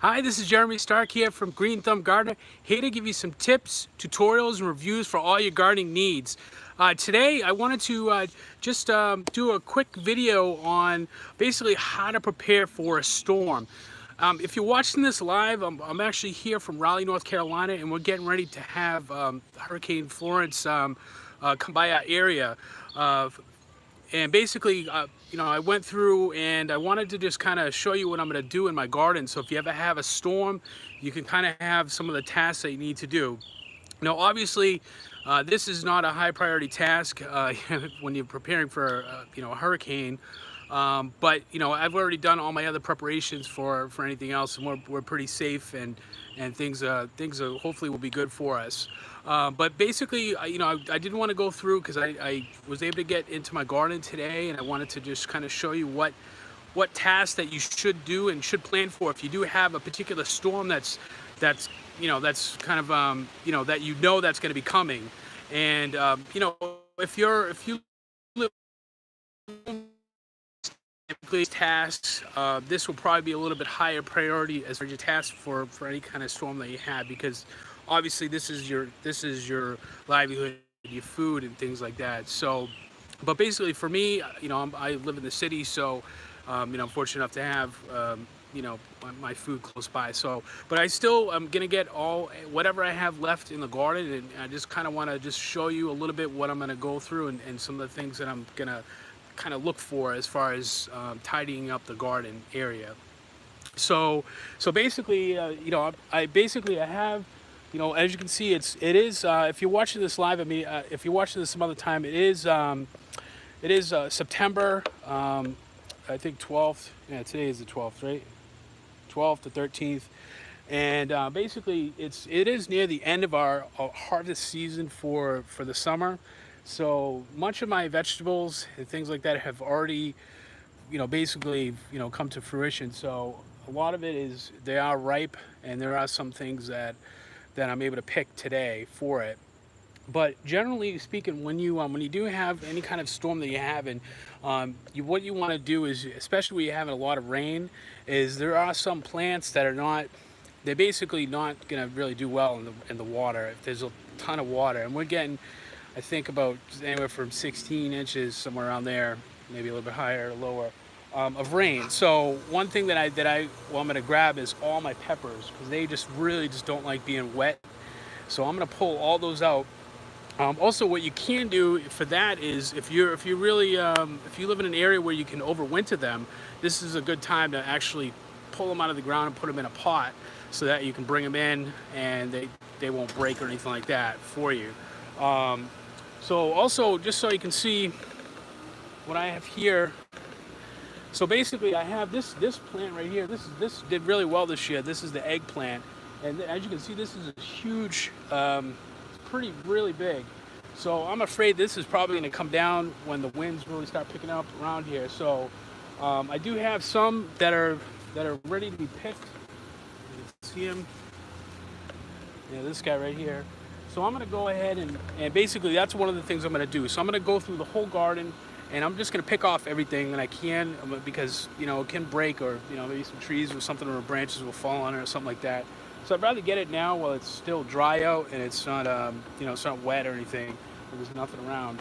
Hi, this is Jeremy Starke here from Green Thumb Gardener, here to give you some tips, tutorials, and reviews for all your gardening needs. Today, I wanted to just do a quick video on basically how to prepare for a storm. If you're watching this live, I'm actually here from Raleigh, North Carolina, and we're getting ready to have Hurricane Florence come by our area. And basically, I went through and I wanted to just kind of show you what I'm going to do in my garden. So if you ever have a storm, you can kind of have some of the tasks that you need to do. Now, obviously, this is not a high priority task when you're preparing for a hurricane. But I've already done all my other preparations for anything else, and we're pretty safe, and things hopefully will be good for us. But basically, I didn't want to go through because I was able to get into my garden today, and I wanted to just kind of show you what tasks that you should do and should plan for if you do have a particular storm that's kind of that's going to be coming. And if you live typically tasks, this will probably be a little bit higher priority as your task for any kind of storm that you have, because obviously this is your livelihood, your food, and things like that. So, but basically for me, I live in the city, so I'm fortunate enough to have my food close by. So, but I still am gonna get all whatever I have left in the garden, and I just kind of want to just show you a little bit what I'm gonna go through, and some of the things that I'm gonna kind of look for as far as tidying up the garden area. So basically, I have, as you can see, it is if you're watching this live, if you're watching this some other time, it is September, I think 12th. Yeah, today is the 12th, right? 12th to 13th. And basically, it is near the end of our harvest season for the summer. So much of my vegetables and things like that have already, basically, come to fruition. So a lot of it is, they are ripe, and there are some things that I'm able to pick today for it. But generally speaking, when you do have any kind of storm that you have, and what you want to do is, especially when you're having a lot of rain, is there are some plants that they're basically not going to really do well in the water if there's a ton of water. And we're getting, I think, about anywhere from 16 inches, somewhere around there, maybe a little bit higher or lower, of rain. So one thing that I'm going to grab is all my peppers, because they really don't like being wet. So I'm going to pull all those out. Also, what you can do for that is, if you live in an area where you can overwinter them, this is a good time to actually pull them out of the ground and put them in a pot, so that you can bring them in and they won't break or anything like that for you. So also, just so you can see what I have here. So basically, I have this plant right here. This did really well this year. This is the eggplant, and as you can see, this is a huge, really big. So I'm afraid this is probably going to come down when the winds really start picking up around here. So I do have some that are ready to be picked. You can see them. Yeah, this guy right here. So I'm going to go ahead and basically that's one of the things I'm going to do. So I'm going to go through the whole garden, and I'm just going to pick off everything that I can, because it can break, or maybe some trees or something, or branches will fall on it or something like that. So I'd rather get it now while it's still dry out and it's not it's not wet or anything, and there's nothing around.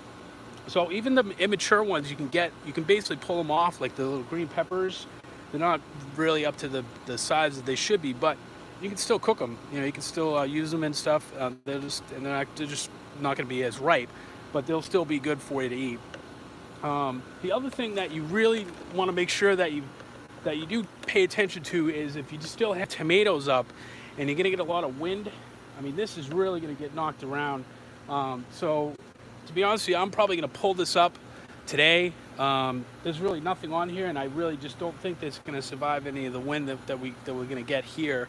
So even the immature ones you can basically pull them off, like the little green peppers. They're not really up to the size that they should be, but you can still cook them. You can still use them and stuff. They're just not going to be as ripe, but they'll still be good for you to eat. The other thing that you really want to make sure that you do pay attention to is, if you still have tomatoes up and you're going to get a lot of wind, this is really going to get knocked around. So to be honest with you, I'm probably going to pull this up today. There's really nothing on here, and I really just don't think that's going to survive any of the wind that we're going to get here.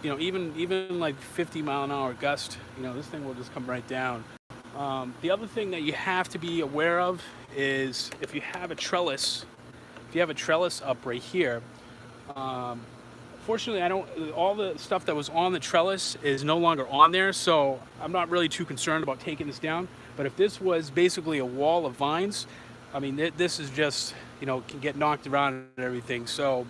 Even like 50-mile-an-hour gust, this thing will just come right down. The other thing that you have to be aware of is, if you have a trellis up right here, fortunately all the stuff that was on the trellis is no longer on there, so I'm not really too concerned about taking this down. But if this was basically a wall of vines, this is just, can get knocked around and everything. So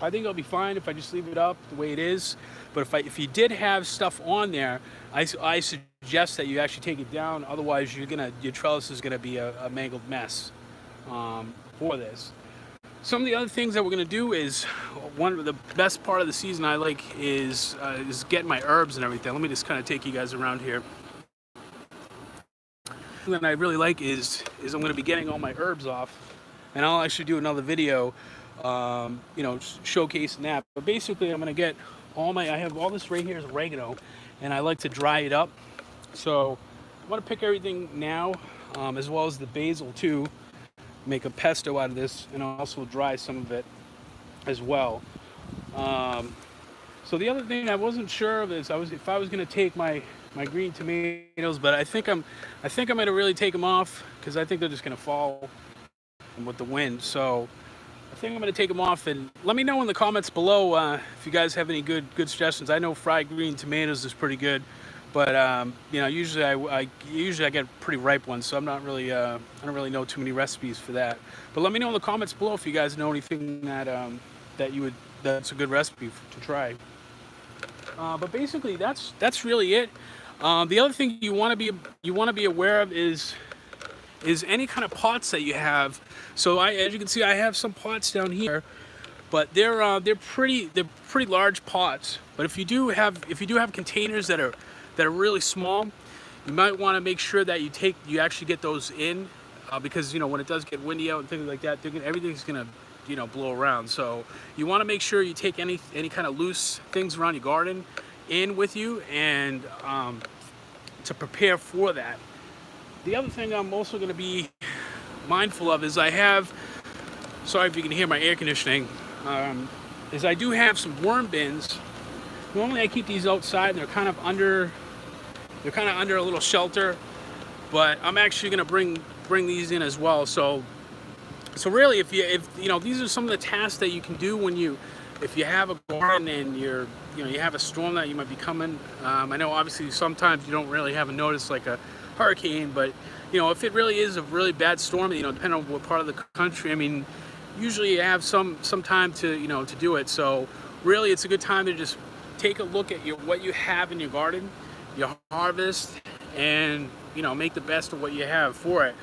I think it'll be fine if I just leave it up the way it is. But if you did have stuff on there, I suggest that you actually take it down. Otherwise, your trellis is gonna be a mangled mess for this. Some of the other things that we're gonna do is, one of the best part of the season I like is getting my herbs and everything. Let me just kind of take you guys around here. That I really like is I'm going to be getting all my herbs off, and I'll actually do another video, you know, showcasing that. But basically, I'm going to get I have all this right here is oregano, and I like to dry it up. So I want to pick everything now, as well as the basil too. Make a pesto out of this, and I'll also dry some of it as well. So the other thing I wasn't sure of is if I was going to take my green tomatoes, but I think I'm going to really take them off because I think they're just going to fall with the wind. So I think I'm going to take them off, and let me know in the comments below if you guys have any good suggestions. I know fried green tomatoes is pretty good, but you know, usually I get pretty ripe ones, so I'm not really I don't really know too many recipes for that. But let me know in the comments below if you guys know anything that's a good recipe to try. But basically, that's really it. The other thing you want to be aware of is any kind of pots that you have. So as you can see, I have some pots down here, but they're pretty large pots. But if you do have containers that are really small, you might want to make sure that you actually get those in, because you know, when it does get windy out and things like that, everything's gonna, you know, blow around. So you want to make sure you take any kind of loose things around your garden in with you, and to prepare for that. The other thing I'm also going to be mindful of is sorry if you can hear my air conditioning, is I do have some worm bins. Normally I keep these outside, and they're kind of under a little shelter, but I'm actually going to bring these in as well. So really, if you know, these are some of the tasks that you can do if you have a garden and you have a storm that you might be coming. I know obviously sometimes you don't really have a notice like a hurricane, but you know, if it really is a really bad storm, you know, depending on what part of the country, I mean, usually you have some time to do it. So really, it's a good time to just take a look at what you have in your garden, your harvest, and you know, make the best of what you have for it.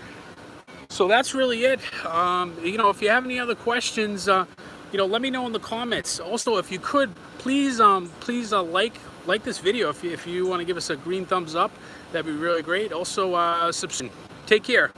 So that's really it. You know, if you have any other questions, you know, let me know in the comments. Also, if you could, please like this video. If you want to give us a green thumbs up, that'd be really great. Also, subscribe. Take care.